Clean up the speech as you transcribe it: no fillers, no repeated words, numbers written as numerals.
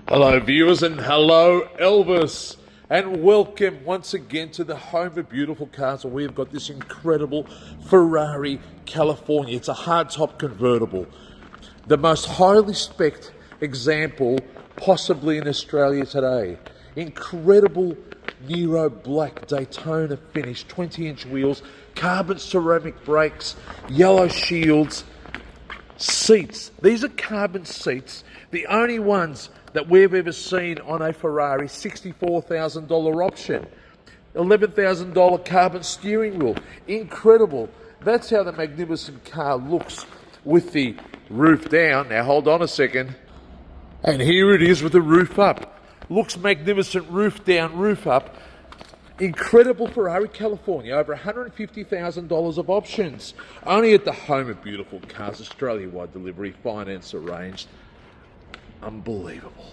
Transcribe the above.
Hello viewers and hello Elvis, and welcome once again to the home of beautiful cars. And we've got this incredible Ferrari California. It's a hardtop convertible, the most highly spec'd example possibly in Australia today. Incredible Nero black Daytona finish, 20-inch wheels, carbon ceramic brakes, yellow shields, seats. These are carbon seats, the only ones that we've ever seen on a Ferrari. $64,000 option, $11,000 carbon steering wheel. Incredible. That's how the magnificent car looks with the roof down. Now hold on a second. And here it is with the roof up. Looks magnificent, roof down, roof up. Incredible Ferrari California, over $150,000 of options. Only at the home of beautiful cars, Australia-wide delivery, finance arranged. Unbelievable.